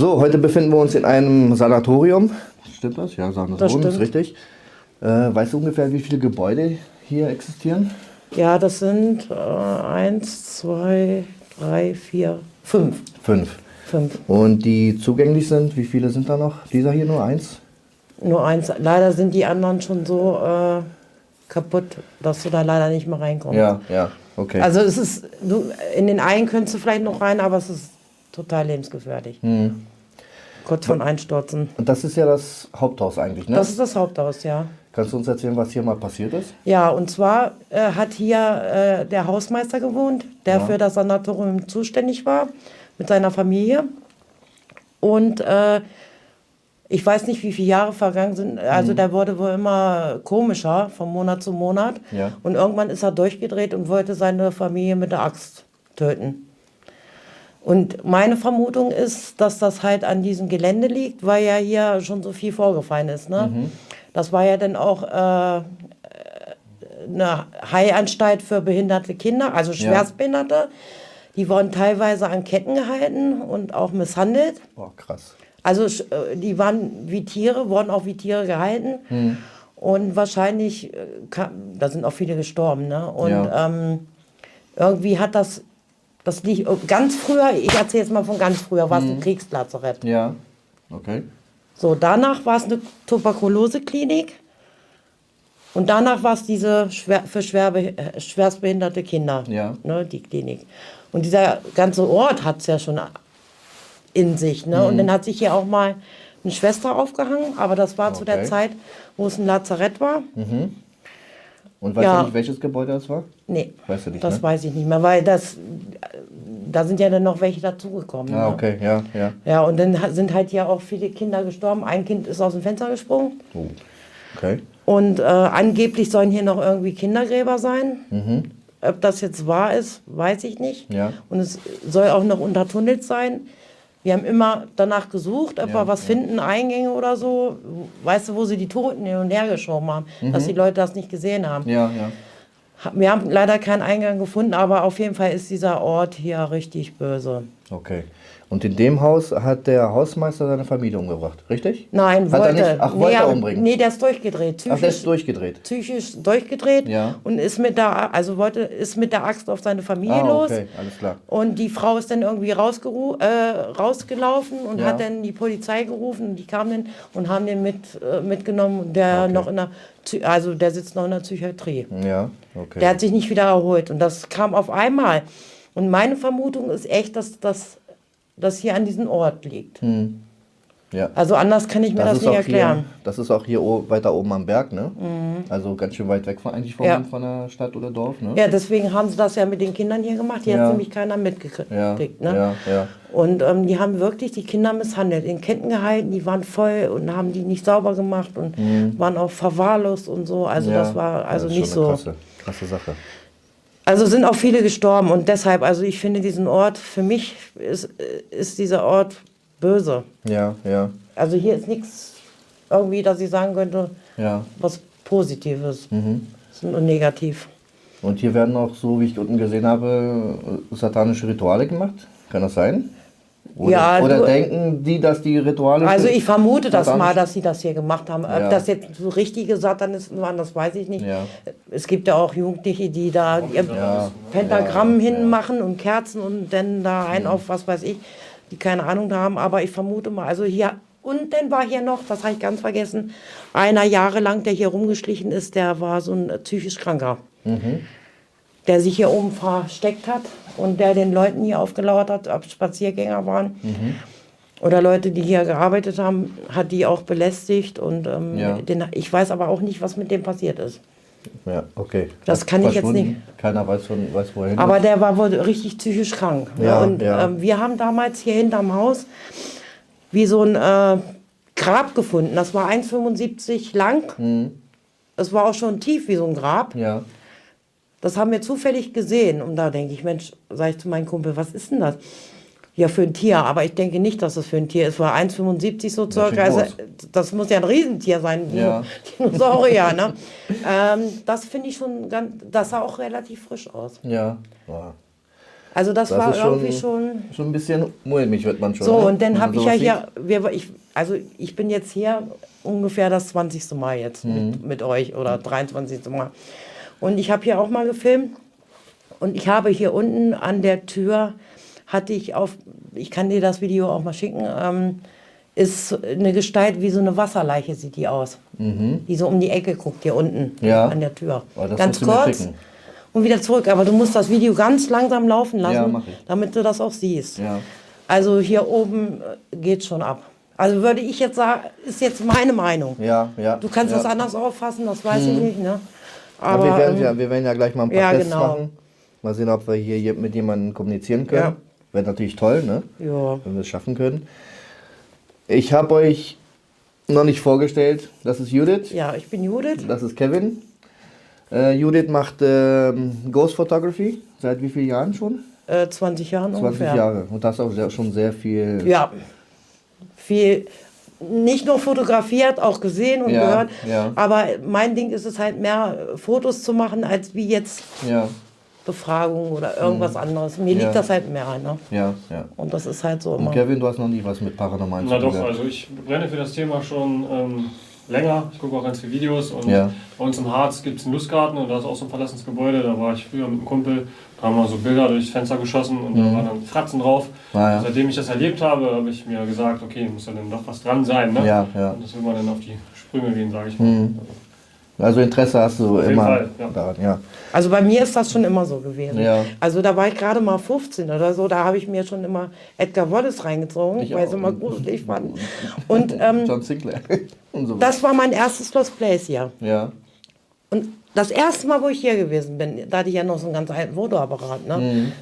So, heute befinden wir uns in einem Sanatorium. Stimmt das? Ja, Sanatorium ist richtig. Weißt du ungefähr, wie viele Gebäude hier existieren? Ja, das sind 1, 2, 3, 4, 5. Fünf. 5. Und die zugänglich sind, wie viele sind da noch? Dieser hier nur eins? Nur eins. Leider sind die anderen schon so kaputt, dass du da leider nicht mehr reinkommst. Ja, okay. Also es ist, in den einen könntest du vielleicht noch rein, aber es ist total lebensgefährlich. Kurz von Einstürzen. Und das ist ja das Haupthaus eigentlich, ne? Das ist das Haupthaus, ja. Kannst du uns erzählen, was hier mal passiert ist? Ja, und zwar hat hier der Hausmeister gewohnt, der für das Sanatorium zuständig war, mit seiner Familie. Und ich weiß nicht, wie viele Jahre vergangen sind. Also der wurde wohl immer komischer, von Monat zu Monat. Ja. Und irgendwann ist er durchgedreht und wollte seine Familie mit der Axt töten. Und meine Vermutung ist, dass das halt an diesem Gelände liegt, weil ja hier schon so viel vorgefallen ist. Ne? Das war ja dann auch eine Heilanstalt für behinderte Kinder, also Schwerstbehinderte. Die wurden teilweise an Ketten gehalten und auch misshandelt. Boah, krass. Also die waren wie Tiere, wurden auch wie Tiere gehalten. Und wahrscheinlich, da sind auch viele gestorben. Ne? Und irgendwie hat das liegt ganz früher, ich erzähle jetzt mal von ganz früher, war es ein Kriegslazarett. Ja, okay. So, danach war es eine Tuberkuloseklinik. Und danach war es diese für schwerstbehinderte Kinder, ne, die Klinik. Und dieser ganze Ort hat es ja schon in sich. Ne? Und dann hat sich hier auch mal eine Schwester aufgehangen, aber das war zu der Zeit, wo es ein Lazarett war. Und weißt du nicht, welches Gebäude das war? Nee, weißt du nicht, das ne? weiß ich nicht mehr, weil da sind ja dann noch welche dazugekommen. Ah, ne? okay, ja. Ja, und dann sind halt hier auch viele Kinder gestorben. Ein Kind ist aus dem Fenster gesprungen. Oh, okay. Und angeblich sollen hier noch irgendwie Kindergräber sein. Ob das jetzt wahr ist, weiß ich nicht. Ja. Und es soll auch noch untertunnelt sein. Wir haben immer danach gesucht, ob wir was finden, Eingänge oder so. Weißt du, wo sie die Toten hin und her geschoben haben, dass die Leute das nicht gesehen haben. Ja. Wir haben leider keinen Eingang gefunden, aber auf jeden Fall ist dieser Ort hier richtig böse. Okay. Und in dem Haus hat der Hausmeister seine Familie umgebracht, richtig? Nein, Hat wollte. er nicht? Ach, wollte er umbringen? Nee, der ist durchgedreht. Ach, der ist durchgedreht. Psychisch durchgedreht und ist mit der Axt auf seine Familie los. Okay, alles klar. Und die Frau ist dann irgendwie rausgelaufen und hat dann die Polizei gerufen. Und die kamen dann und haben den mitgenommen. Und der noch der sitzt noch in der Psychiatrie. Ja, okay. Der hat sich nicht wieder erholt. Und das kam auf einmal. Und meine Vermutung ist echt, dass das hier an diesem Ort liegt. Ja. Also anders kann ich mir das nicht erklären. Das ist auch hier weiter oben am Berg, ne? Also ganz schön weit weg von der Stadt oder Dorf, ne? Ja, deswegen haben sie das ja mit den Kindern hier gemacht. Hier hat nämlich keiner mitgekriegt. Ne? Ja. Und die haben wirklich die Kinder misshandelt, in Ketten gehalten, die waren voll und haben die nicht sauber gemacht und waren auch verwahrlost und so. Also das war also das ist nicht schon eine so. Krasse Sache. Also sind auch viele gestorben und deshalb, also ich finde diesen Ort, für mich ist dieser Ort böse. Ja. Also hier ist nichts irgendwie, dass ich sagen könnte, Ja. was Positives. Es ist nur negativ. Und hier werden auch, so wie ich unten gesehen habe, satanische Rituale gemacht. Kann das sein? Oder denken die, dass die Rituale... Also ich vermute das mal, dass sie das hier gemacht haben. Ob das jetzt so richtige Satanisten waren, das weiß ich nicht. Ja. Es gibt ja auch Jugendliche, die da ihr Pentagramm hinmachen und Kerzen und dann da einen auf was weiß ich, die keine Ahnung haben. Aber ich vermute mal, also hier... Und dann war hier noch, das habe ich ganz vergessen, einer jahrelang, der hier rumgeschlichen ist, der war so ein psychisch Kranker. Der sich hier oben versteckt hat und der den Leuten hier aufgelauert hat, ob Spaziergänger waren oder Leute, die hier gearbeitet haben, hat die auch belästigt. Und ich weiß aber auch nicht, was mit dem passiert ist. Ja, okay. Das kann ich jetzt nicht. Keiner weiß wohin. Aber der war wohl richtig psychisch krank. Ja, und wir haben damals hier hinterm Haus wie so ein Grab gefunden. Das war 1,75 lang. Es war auch schon tief wie so ein Grab. Ja. Das haben wir zufällig gesehen. Und da denke ich, Mensch, sage ich zu meinem Kumpel, was ist denn das? Ja, für ein Tier. Aber ich denke nicht, dass das für ein Tier ist. War 1,75 so circa. Also, das muss ja ein Riesentier sein. Dinosaurier, ne? Das finde ich schon ganz, das sah auch relativ frisch aus. Ja. Wow. Also das war ist irgendwie schon ein bisschen mulmig, wird man schon. so, ne? und dann Wenn habe man ich ja sowas hier, ich bin jetzt hier ungefähr das 20. Mal jetzt mit euch oder 23. Mal. Und ich habe hier auch mal gefilmt und ich habe hier unten an der Tür, ich kann dir das Video auch mal schicken, ist eine Gestalt wie so eine Wasserleiche, sieht die aus. Die so um die Ecke guckt, hier unten Ja. an der Tür. Oh, das Ganz musst du mir kurz schicken. und wieder zurück. Aber du musst das Video ganz langsam laufen Ja, lassen, mach ich. damit du das auch siehst. Ja. Also hier oben geht schon ab. Also würde ich jetzt sagen, ist jetzt meine Meinung. Ja, ja. Du kannst ja. das anders auffassen, das weiß ich nicht. Ne? Aber Aber wir werden ja gleich mal ein paar ja, Tests genau. machen. Mal sehen, ob wir hier mit jemandem kommunizieren können. Ja. Wäre natürlich toll, ne? Ja. Wenn wir es schaffen können. Ich habe euch noch nicht vorgestellt. Das ist Judith. Ja, ich bin Judith. Das ist Kevin. Judith macht Ghost Photography. Seit wie vielen Jahren schon? 20 Jahren 20 ungefähr. Jahre. Und das auch schon sehr viel. Ja, viel, nicht nur fotografiert, auch gesehen und Ja, gehört. ja. Aber mein Ding ist es halt mehr, Fotos zu machen, als wie jetzt Ja, Befragung oder irgendwas anderes. Mir Ja. liegt das halt mehr. Ne? ja, ja. Und das ist halt so Und immer. Kevin, du hast noch nie was mit Paranormalen Na zu tun doch, gehabt. also ich brenne für das Thema schon länger. Ich gucke auch ganz viele Videos und Ja. bei uns im Harz gibt es einen Lustgarten und da ist auch so ein verlassenes Gebäude. Da war ich früher mit einem Kumpel, da haben wir so Bilder durchs Fenster geschossen und da waren dann Fratzen drauf. Ah, ja. Seitdem ich das erlebt habe, habe ich mir gesagt, okay, muss ja dann doch was dran sein. Ne? Ja, ja. Und das will man dann auf die Sprünge gehen, sage ich mal. Also Interesse hast du jeden immer Fall, ja. daran, ja. Also bei mir ist das schon immer so gewesen. Ja. Also da war ich gerade mal 15 oder so, da habe ich mir schon immer Edgar Wallace reingezogen, Ich weil ich auch. es immer gruselig fand. Und John Sinclair und so. das war mein erstes Lost Place hier. Ja, Und das erste Mal, wo ich hier gewesen bin, da hatte ich ja noch so einen ganz alten Fotoapparat, ne?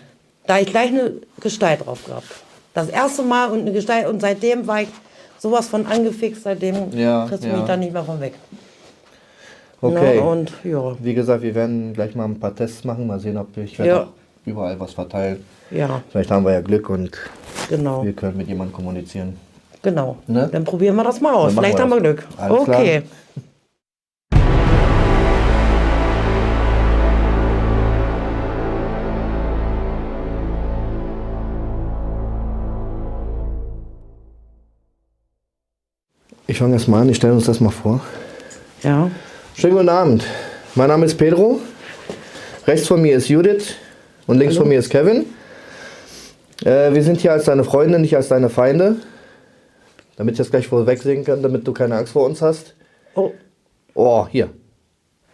Da habe ich gleich eine Gestalt drauf gehabt. Das erste Mal und eine Gestalt und seitdem war ich sowas von angefixt, seitdem Ja, kriegst du ja. mich da nicht mehr von weg. okay. Ne? Und ja, Wie gesagt, wir werden gleich mal ein paar Tests machen, mal sehen, ob ich werde Ja. auch überall was verteilen. ja, Vielleicht haben wir ja Glück und genau. wir können mit jemandem kommunizieren. Genau. Ne? Dann probieren wir das mal aus. Dann machen Vielleicht wir haben wir das. Glück. Alles klar. Okay. Ich fange erst mal an, ich stelle uns das mal vor. Ja. Schönen guten Abend. Mein Name ist Pedro. Rechts von mir ist Judith und links von mir ist Kevin. Wir sind hier als deine Freunde, nicht als deine Feinde. Damit ich das gleich vorweg sehen kann, damit du keine Angst vor uns hast. Oh, Oh, hier.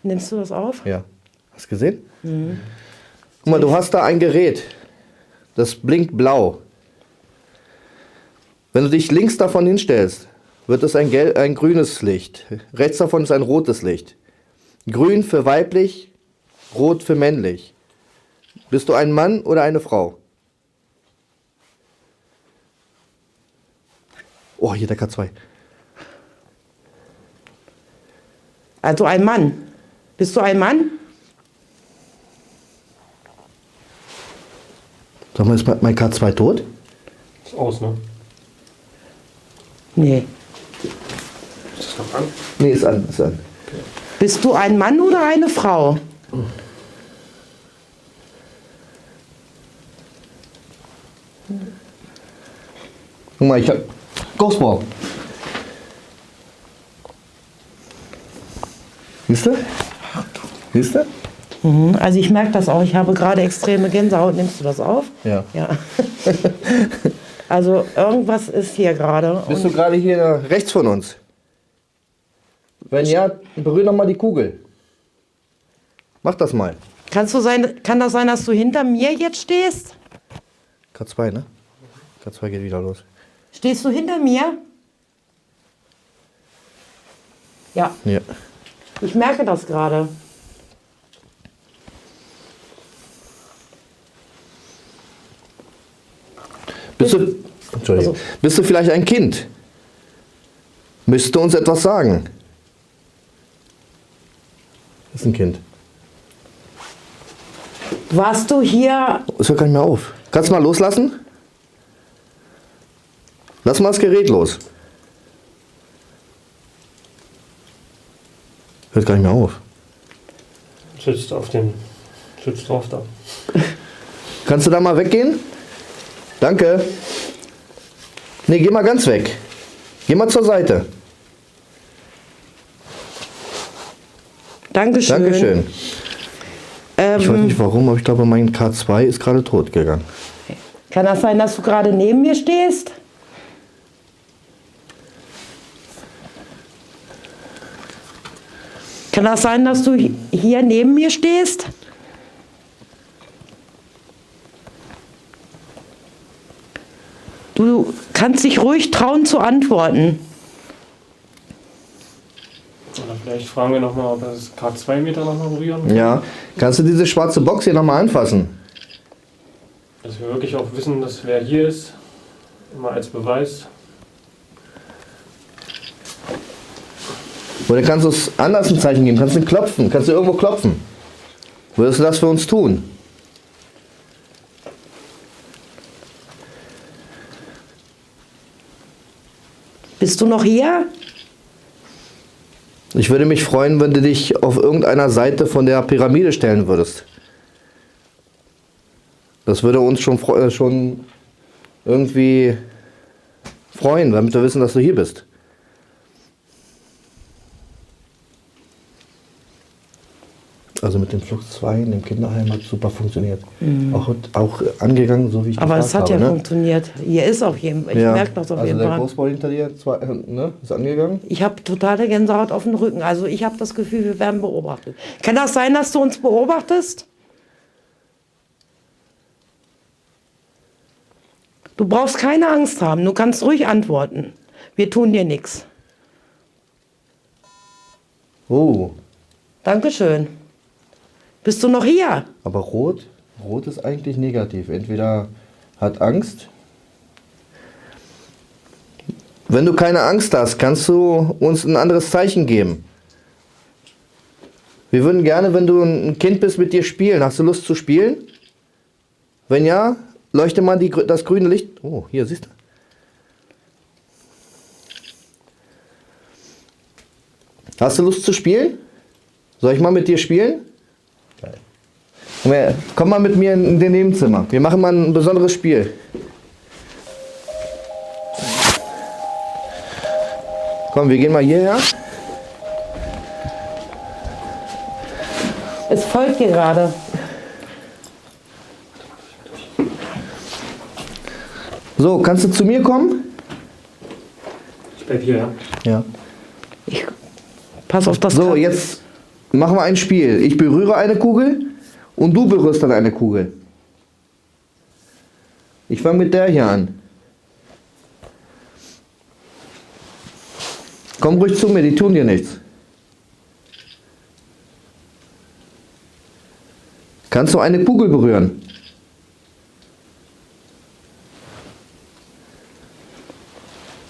nimmst du das auf? Ja. Hast du gesehen? Guck mal, du hast da ein Gerät. Das blinkt blau. Wenn du dich links davon hinstellst, wird es ein grünes Licht. Rechts davon ist ein rotes Licht. Grün für weiblich, rot für männlich. Bist du ein Mann oder eine Frau? Oh, hier der K2. Also ein Mann. Bist du ein Mann? Sag mal, ist mein K2 tot? Ist aus, ne? Nee. Ist das noch an? Nee, ist an, ist an. Bist du ein Mann oder eine Frau? Guck mal, ich hab Ghostball. Siehst du? Siehst du? Also ich merke das auch. Ich habe gerade extreme Gänsehaut. Nimmst du das auf? Ja. Ja. Also irgendwas ist hier gerade. Bist du gerade hier rechts von uns? Wenn ja, berühr doch mal die Kugel. Mach das mal. Kann das sein, dass du hinter mir jetzt stehst? K2, ne? K2 geht wieder los. Stehst du hinter mir? Ja, Ja. ich merke das gerade. Entschuldigung. Also- Bist du vielleicht ein Kind? Müsstest du uns etwas sagen? Das ist ein Kind. Warst du hier? Es hört gar nicht mehr auf. Kannst du mal loslassen? Lass mal das Gerät los. Hört gar nicht mehr auf. Sitzt drauf da. Kannst du da mal weggehen? Danke. Nee, geh mal ganz weg. Geh mal zur Seite. Dankeschön. Dankeschön. Ich weiß nicht warum, aber ich glaube, mein K2 ist gerade tot gegangen. Kann das sein, dass du gerade neben mir stehst? Kann das sein, dass du hier neben mir stehst? Du kannst dich ruhig trauen zu antworten. Oder vielleicht fragen wir nochmal, ob wir das K2-Meter nochmal berühren. Ja. Kannst du diese schwarze Box hier nochmal anfassen? Dass wir wirklich auch wissen, dass wer hier ist. Immer als Beweis. Oder kannst du es anders ein Zeichen geben? Kannst du klopfen? Kannst du irgendwo klopfen? Würdest du das für uns tun? Bist du noch hier? Ich würde mich freuen, wenn du dich auf irgendeiner Seite von der Pyramide stellen würdest. Das würde uns schon irgendwie freuen, damit wir wissen, dass du hier bist. Also mit dem Flux 2 in dem Kinderheim hat super funktioniert. Auch angegangen, so wie ich Aber es hat gefragt ja habe, ne? funktioniert. Hier ist auf jeden Fall. Ich merke das auf also jeden der Fall. Großbau hinter dir ist angegangen. Ich habe totale Gänsehaut auf dem Rücken. Also ich habe das Gefühl, wir werden beobachtet. Kann das sein, dass du uns beobachtest? Du brauchst keine Angst haben. Du kannst ruhig antworten. Wir tun dir nichts. Oh, Dankeschön. Bist du noch hier? aber rot ist eigentlich negativ. Entweder hat Angst. Wenn du keine Angst hast, kannst du uns ein anderes Zeichen geben. Wir würden gerne, wenn du ein Kind bist, mit dir spielen. Hast du Lust zu spielen? Wenn ja, leuchte mal das grüne Licht. Oh, hier, siehst du. Hast du Lust zu spielen? Soll ich mal mit dir spielen? Komm mal mit mir in den Nebenzimmer. Wir machen mal ein besonderes Spiel. Komm, wir gehen mal hierher. Es folgt dir gerade. So, kannst du zu mir kommen? Ich bleib hier, ja. Ja. Pass auf das So, Kratz. jetzt machen wir ein Spiel. Ich berühre eine Kugel und du berührst dann eine Kugel. Ich fange mit der hier an. Komm ruhig zu mir, die tun dir nichts. Kannst du eine Kugel berühren?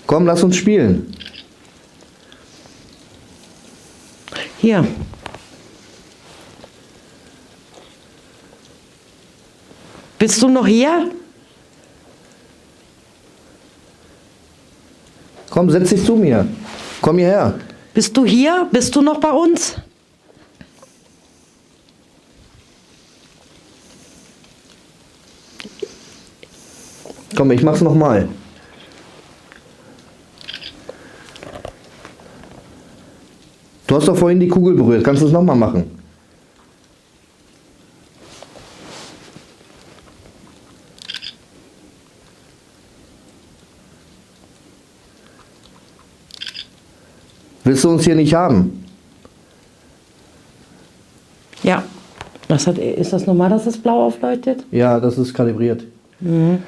Komm, lass uns spielen. Hier. Bist du noch hier? Komm, setz dich zu mir. Komm hierher. Bist du hier? Bist du noch bei uns? Komm, ich mach's nochmal. Du hast doch vorhin die Kugel berührt. Kannst du es nochmal machen? Willst du uns hier nicht haben? Ja. Ist das normal, dass das blau aufleuchtet? Ja, das ist kalibriert. Und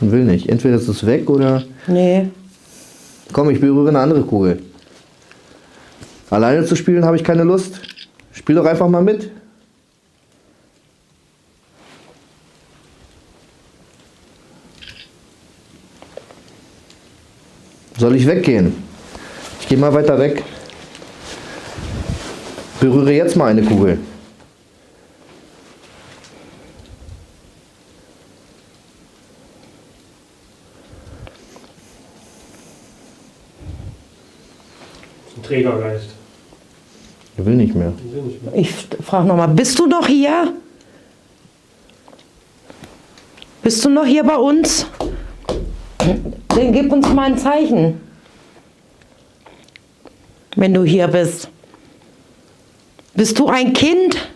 will nicht. Entweder ist es weg oder... Nee. Komm, ich berühre eine andere Kugel. Alleine zu spielen habe ich keine Lust. Spiel doch einfach mal mit. Soll ich weggehen? Ich gehe mal weiter weg. Berühre jetzt mal eine Kugel. Ein Trägergeist. Er will nicht mehr. Ich frage nochmal, bist du noch hier? Bist du noch hier bei uns? Dann gib uns mal ein Zeichen, wenn du hier bist. Bist du ein Kind?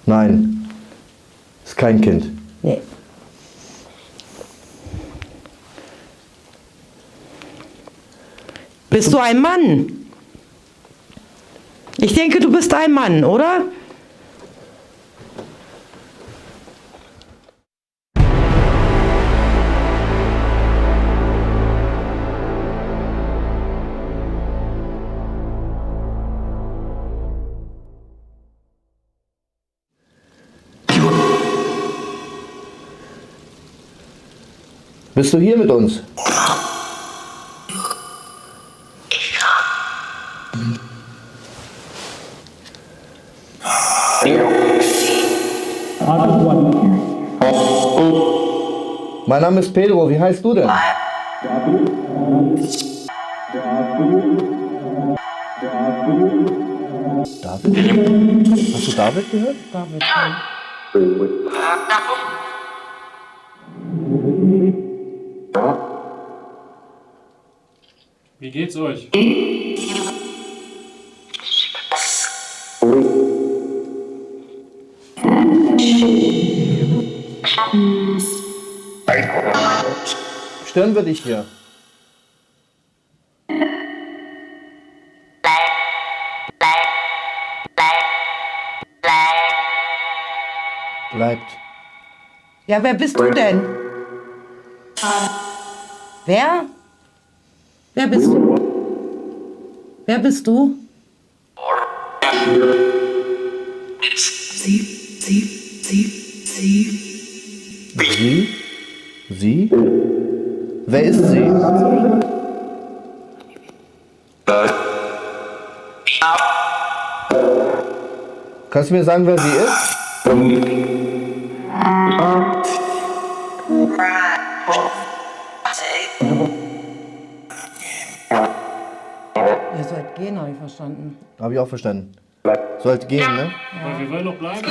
Nein. Ist kein Kind. Nee. Bist du ein Mann? Ich denke, du bist ein Mann, oder? Bist du hier mit uns? Mein Name ist Pedro, wie heißt du denn? David? Hast du David gehört? David, ja. Wie geht's euch? Stören wir dich hier? Bleibt. Ja, wer bist du denn? Wer? Wer bist du? Wer bist du? Sie? Sie? Wer ist sie? Kannst du mir sagen, wer sie ist? Ihr sollt gehen, habe ich verstanden. Habe ich auch verstanden. Sollte gehen, ne? Aber wir wollen noch bleiben.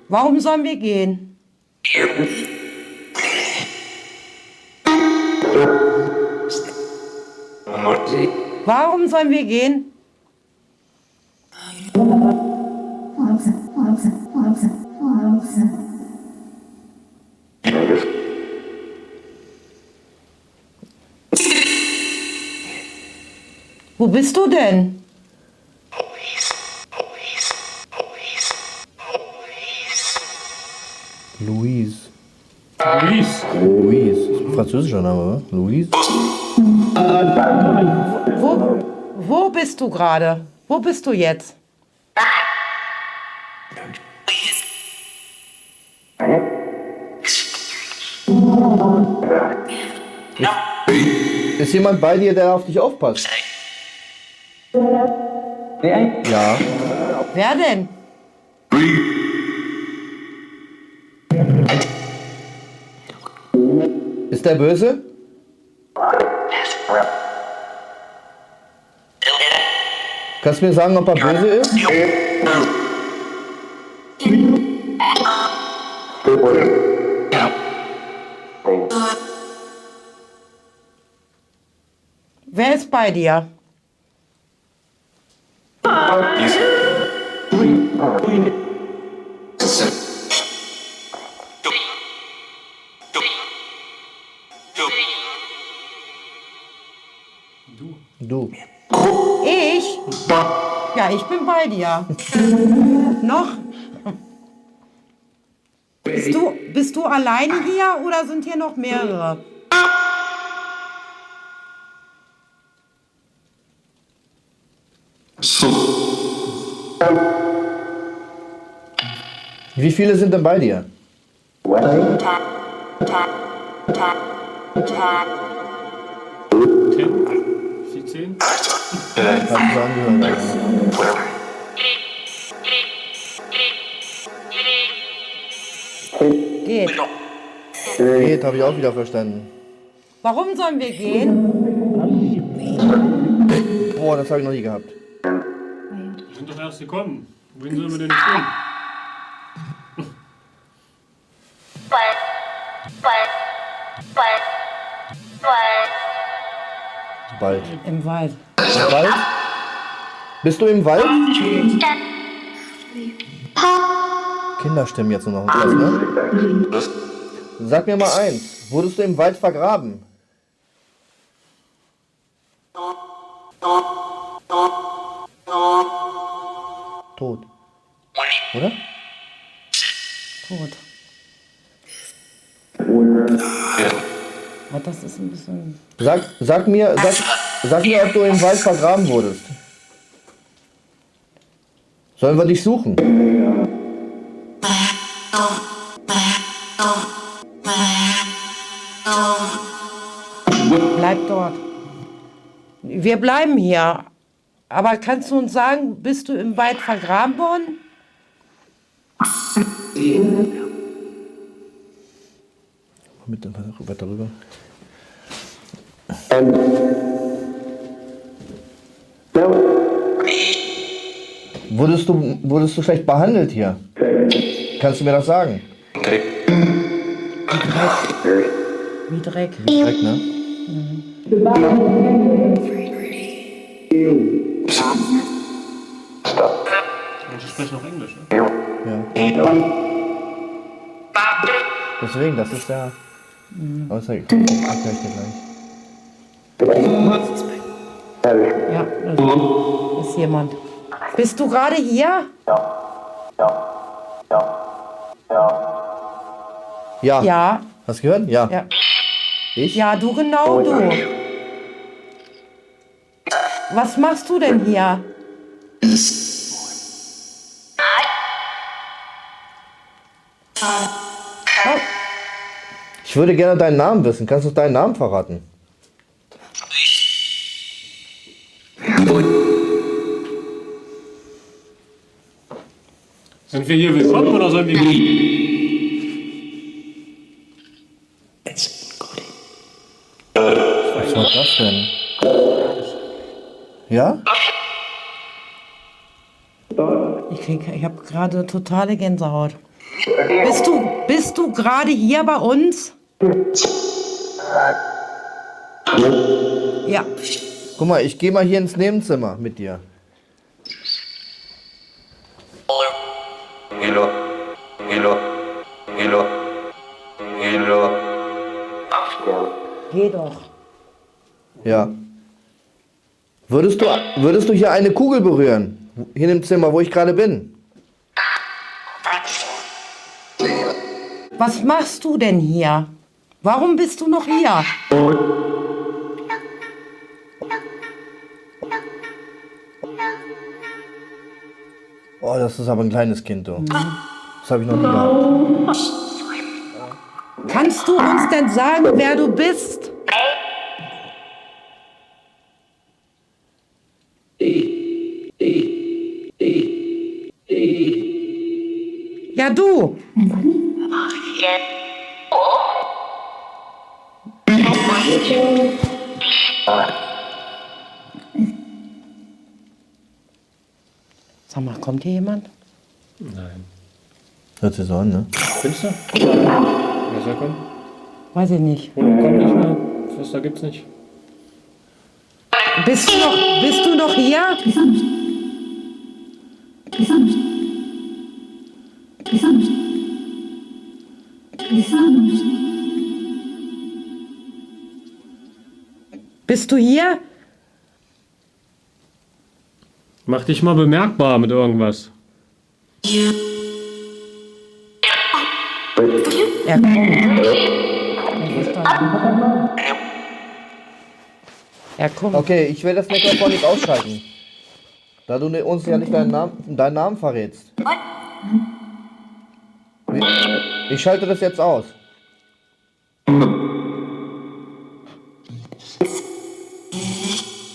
Warum sollen wir gehen? Warum sollen wir gehen? Wo bist du denn? Louise. Luis. Louise. Ist ein französischer Name, oder? Louise? Wo bist du gerade? Wo bist du jetzt? Ist jemand bei dir, der auf dich aufpasst? Ja. Wer denn? Ist der böse? Kannst du mir sagen, ob er böse ist? Wer ist bei dir? Du. Ich? Ja, ich bin bei dir. Noch? Bist du alleine hier oder sind hier noch mehrere? Wie viele sind denn bei dir? 10? Hab ich so angehört. Geht. Geht, habe ich auch wieder verstanden. Warum sollen wir gehen? Boah, das habe ich noch nie gehabt. Wir sind doch erst gekommen. Wohin sollen wir denn jetzt gehen? Bald. Im Wald. Im Wald? Bist du im Wald? Kinderstimmen jetzt nur noch etwas, ne? Sag mir mal eins. Wurdest du im Wald vergraben? Tot. Oder? Tot. Aber das ist ein bisschen... Sag mir, ob du im Wald vergraben wurdest. Sollen wir dich suchen? Bleib dort. Wir bleiben hier. Aber kannst du uns sagen, bist du im Wald vergraben worden? Mit dem weiter rüber. Wurdest du schlecht behandelt hier? Kannst du mir das sagen? Wie Dreck. Dreck, ne? Und sie sprechen auch Englisch, ne? Ja. Deswegen, das ist der... Aber das erkläre ich dir gleich. Ja, da ist jemand. Bist du gerade hier? Ja. Ja. Hast du gehört? Ja. Ja, Ich? ja, du genau, du. Was machst du denn hier? Oh, Ich würde gerne deinen Namen wissen. Kannst du deinen Namen verraten? Sind wir hier willkommen oder sollen wir gehen? Was war das denn? Ja? ich habe gerade totale Gänsehaut. Bist du gerade hier bei uns? Ja. Guck mal, ich gehe mal hier ins Nebenzimmer mit dir. Geh doch. Ja. Würdest du hier eine Kugel berühren? Hier im Zimmer, wo ich gerade bin? Was machst du denn hier? Warum bist du noch hier? Oh, das ist aber ein kleines Kind, du. Das habe ich noch nie gehabt. Kannst du uns denn sagen, wer du bist? Ja, du. Sag mal, kommt hier jemand? Nein. Hört sich so an, ne? Findest du? Wer soll kommen? Weiß ich nicht. Oder kommt nicht mehr? Was da gibt's nicht. Bist du noch hier? Bist du hier? Mach dich mal bemerkbar mit irgendwas. Er kommt. Er kommt. Okay, ich will das Mikrofon nicht ausschalten. Da du uns ja nicht deinen Namen verrätst. Ich schalte das jetzt aus.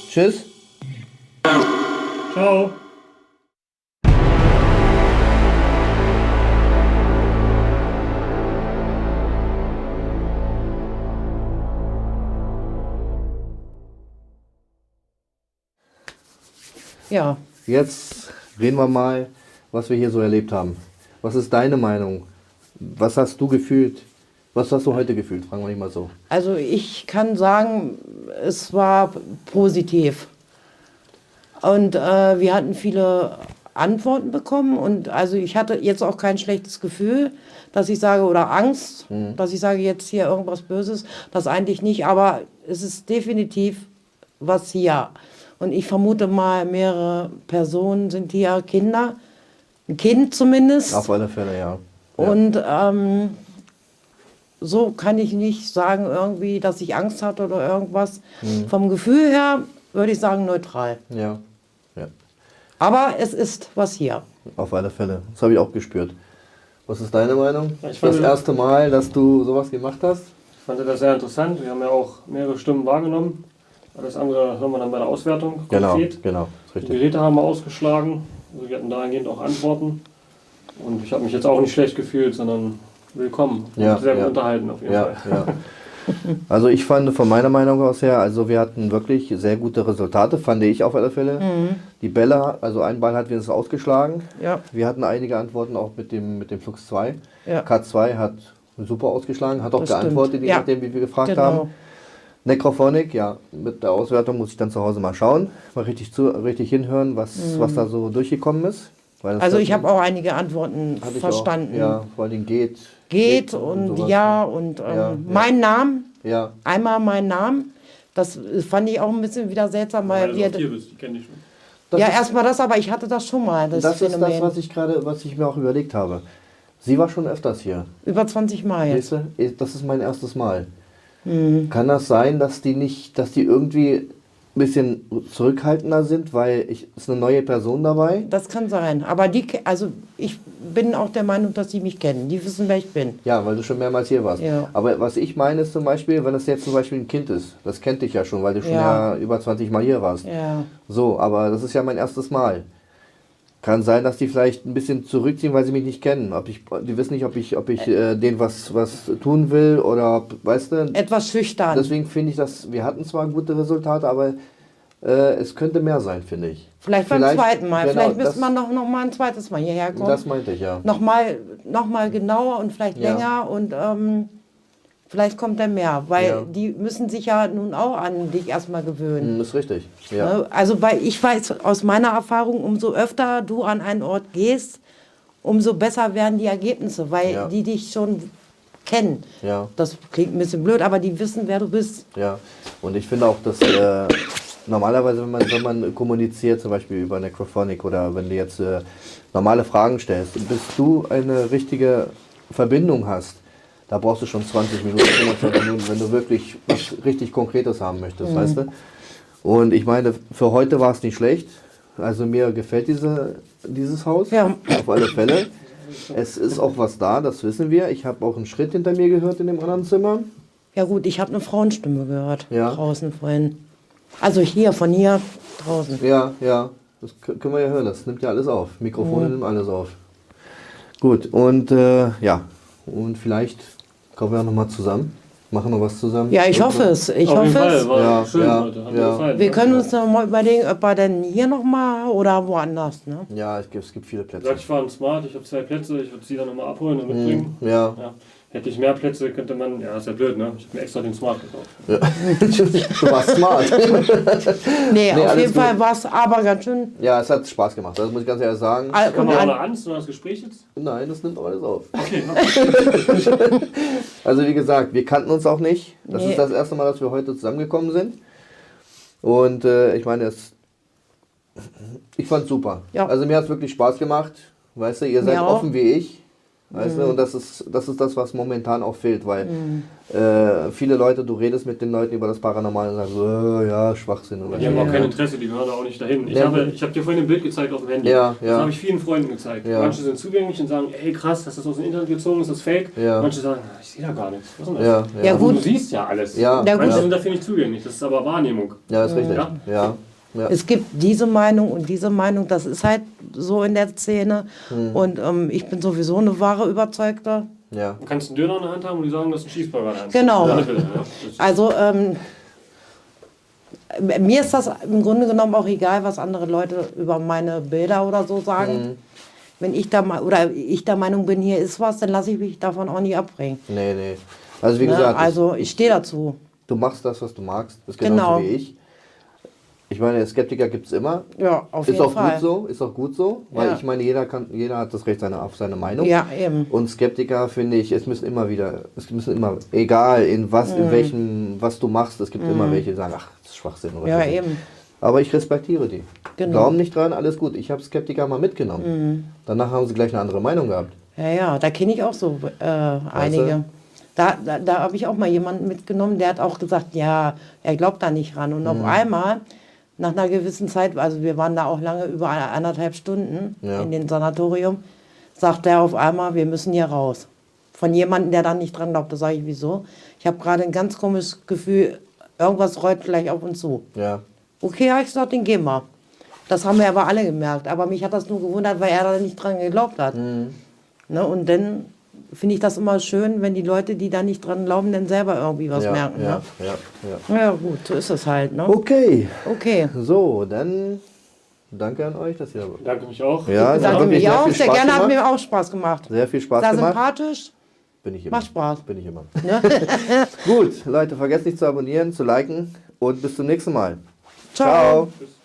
Tschüss. Ciao. Ja. Jetzt reden wir mal, was wir hier so erlebt haben. Was ist deine Meinung? Was hast du gefühlt? Was hast du heute gefühlt? Fragen wir dich mal so. Also ich kann sagen, es war positiv. Und wir hatten viele Antworten bekommen und also ich hatte jetzt auch kein schlechtes Gefühl, dass ich sage, oder Angst, dass ich sage, jetzt hier irgendwas Böses, das eigentlich nicht, aber es ist definitiv was hier. Und ich vermute mal, mehrere Personen sind hier, Kinder, ein Kind zumindest. Auf alle Fälle, ja. Und so kann ich nicht sagen irgendwie, dass ich Angst hatte oder irgendwas. Vom Gefühl her würde ich sagen neutral. Ja. Ja. Aber es ist was hier. Auf alle Fälle. Das habe ich auch gespürt. Was ist deine Meinung? Ja, ich fand Das erste Mal, dass du sowas gemacht hast? Ich fand das sehr interessant. Wir haben ja auch mehrere Stimmen wahrgenommen. Alles andere hören wir dann bei der Auswertung konkret. Genau. Ist Die richtig. Geräte haben wir ausgeschlagen. Also wir hatten dahingehend auch Antworten. Und ich habe mich jetzt auch nicht schlecht gefühlt, sondern willkommen. Ja, Und sehr gut ja. unterhalten auf jeden Ja, Fall. ja. Also ich fand von meiner Meinung aus her, also wir hatten wirklich sehr gute Resultate, fand ich auf alle Fälle. Die Bälle, also ein Ball hat wenigstens ausgeschlagen. Ja. Wir hatten einige Antworten auch mit dem Flux 2. Ja. K2 hat super ausgeschlagen, hat auch Das geantwortet, stimmt. je Ja. nachdem, wie wir gefragt Genau. haben. Necrophonic, ja, mit der Auswertung muss ich dann zu Hause mal schauen, mal richtig hinhören, was da so durchgekommen ist. Weil das Also hat- ich habe auch einige Antworten hatte ich verstanden. Auch, ja, vor allem geht Und sowas. ja und Ja. mein Namen, Ja, einmal mein Namen, das fand ich auch ein bisschen wieder seltsam, weil Weil wir... du auch hier bist, die kenne ich schon. das Ja, ist- erstmal das, aber ich hatte das schon mal, das Das ist Phänomen. das, was ich mir auch überlegt habe. Sie war schon öfters hier. Über 20 Mal jetzt. Siehst du? Das ist mein erstes Mal. Mhm. Kann das sein, dass die irgendwie ein bisschen zurückhaltender sind, weil ist eine neue Person dabei? Das kann sein. Aber also ich bin auch der Meinung, dass die mich kennen. Die wissen, wer ich bin. Ja, weil du schon mehrmals hier warst. Ja. Aber was ich meine ist zum Beispiel, wenn es jetzt zum Beispiel ein Kind ist, das kennt dich ja schon, weil du schon Ja. ja über 20 Mal hier warst. Ja. So, aber das ist ja mein erstes Mal. Kann sein, dass die vielleicht ein bisschen zurückziehen, weil sie mich nicht kennen. Die wissen nicht, ob ich denen was tun will oder, weißt du? Etwas schüchtern. Deswegen finde ich, dass wir hatten zwar gute Resultate, aber es könnte mehr sein, finde ich. Vielleicht beim zweiten Mal. Genau, Vielleicht müsste das- man noch mal ein zweites Mal hierher kommen. Das meinte ich, ja. Noch mal genauer und vielleicht Ja. länger und vielleicht kommt dann mehr. Weil Ja. die müssen sich ja nun auch an dich erstmal gewöhnen. Ist richtig. Ja. Ne? Also weil ich weiß aus meiner Erfahrung, umso öfter du an einen Ort gehst, umso besser werden die Ergebnisse, weil Ja. die dich schon kennen. Ja. Das klingt ein bisschen blöd, aber die wissen, wer du bist. Ja, und ich finde auch, dass normalerweise, wenn man kommuniziert, zum Beispiel über Necrophonic oder wenn du jetzt normale Fragen stellst, bis du eine richtige Verbindung hast, da brauchst du schon 20 Minuten, 25 Minuten, wenn du wirklich was richtig Konkretes haben möchtest, weißt du? Und ich meine, für heute war es nicht schlecht. Also mir gefällt dieses Haus, Ja. auf alle Fälle. Es ist auch was da, das wissen wir. Ich habe auch einen Schritt hinter mir gehört in dem anderen Zimmer. Ja gut, ich habe eine Frauenstimme gehört Ja. draußen vorhin. Also hier, von hier draußen. Ja, ja, das können wir ja hören, das nimmt ja alles auf. Mikrofone nehmen alles auf. Gut, und ja, und vielleicht kommen wir auch nochmal zusammen, machen noch was zusammen. Ja, ich hoffe es. Ich Auf jeden hoffe Fall, es. war Ja, schön ja, heute. Hat ja. mir gefallen. Wir können uns noch mal überlegen, ob wir denn hier noch mal oder woanders. Ne? Ja, es gibt viele Wie Plätze. gesagt, ich war ein Smart, ich habe 2 Plätze, ich würde sie dann nochmal abholen und mitbringen. Ja, Ja. Hätte ich mehr Plätze, könnte man, ja, ist ja blöd, ne? Ich habe mir extra den Smart gekauft. du warst smart. Nee, auf alles jeden Fall war es aber ganz schön. Ja, es hat Spaß gemacht, das muss ich ganz ehrlich sagen. Und Kann man auch an, noch Angst oder das Gespräch jetzt? Nein, das nimmt alles auf. Okay, Also wie gesagt, wir kannten uns auch nicht. Das Nee. ist das erste Mal, dass wir heute zusammengekommen sind. Und ich meine, ich fand es super. Ja. Also mir hat es wirklich Spaß gemacht. Weißt du, ihr seid Mir auch. offen wie ich. Weißt du, und das ist das, was momentan auch fehlt, weil viele Leute, du redest mit den Leuten über das Paranormale und sagst so, ja, Schwachsinn. Oder die haben so. auch kein Interesse, die gehören da auch nicht dahin. Ich Ja. habe dir vorhin ein Bild gezeigt auf dem Handy. Ja, Das ja. habe ich vielen Freunden gezeigt. Ja. Manche sind zugänglich und sagen, hey krass, hast du das aus dem Internet gezogen, ist das fake? Ja. Manche sagen, ich sehe da gar nichts. Was ist denn das? Ja, ja. Ja, gut. Du siehst ja alles. Ja, Ja, Manche gut. sind dafür nicht zugänglich, das ist aber Wahrnehmung. Ja, ist richtig. Ja. Ja. Ja. es gibt diese Meinung und diese Meinung, das ist halt so in der Szene. Und ich bin sowieso eine wahre Überzeugte. Ja. Du kannst einen Döner in der Hand haben und die sagen, du hast einen Cheeseburger in der Hand. Genau. Ja, bitte, ja. Das- Also Mir ist das im Grunde genommen auch egal, was andere Leute über meine Bilder oder so sagen. Wenn ich ich der Meinung bin, hier ist was, dann lasse ich mich davon auch nicht abbringen. Nee. Also wie Ne? gesagt, Also ich stehe dazu. du machst das, was du magst. Das ist genauso Genau. wie ich. Ich meine, Skeptiker gibt es immer. Ja, auf Ist jeden auch Fall. gut so, ist auch gut so, weil Ja. ich meine, jeder hat das Recht auf seine Meinung. Ja, eben. Und Skeptiker finde ich, es müssen immer, egal in welchem, was du machst, es gibt immer welche, die sagen, ach, das ist Schwachsinn oder Ja, so. eben. Aber ich respektiere die. Genau. Glauben nicht dran, alles gut. Ich habe Skeptiker mal mitgenommen. Danach haben sie gleich eine andere Meinung gehabt. Ja, da kenne ich auch so einige. Da habe ich auch mal jemanden mitgenommen, der hat auch gesagt, ja, er glaubt da nicht ran. Und auf einmal, nach einer gewissen Zeit, also wir waren da auch lange, über 1,5 Stunden in dem Sanatorium, sagt er auf einmal, wir müssen hier raus. Von jemandem, der da nicht dran glaubt. Da sage ich, wieso? Ich habe gerade ein ganz komisches Gefühl, irgendwas rollt vielleicht auf uns zu. Ja. Okay, habe ich gesagt, den gehen wir. Das haben wir aber alle gemerkt. Aber mich hat das nur gewundert, weil er da nicht dran geglaubt hat. Ne, und dann finde ich das immer schön, wenn die Leute, die da nicht dran glauben, dann selber irgendwie was merken. Ja. Ne? Ja gut, so ist es halt. Ne? Okay. Okay. So, dann danke an euch, dass ihr. Danke mich auch. Ja, es hat Danke wirklich mir auch. viel Sehr Spaß gerne, hat gemacht. mir auch Spaß gemacht. Sehr viel Spaß Sehr gemacht. sympathisch. Bin ich immer. Macht Spaß. Bin ich immer. Gut, Leute, vergesst nicht zu abonnieren, zu liken und bis zum nächsten Mal. Ciao. Ciao. Tschüss.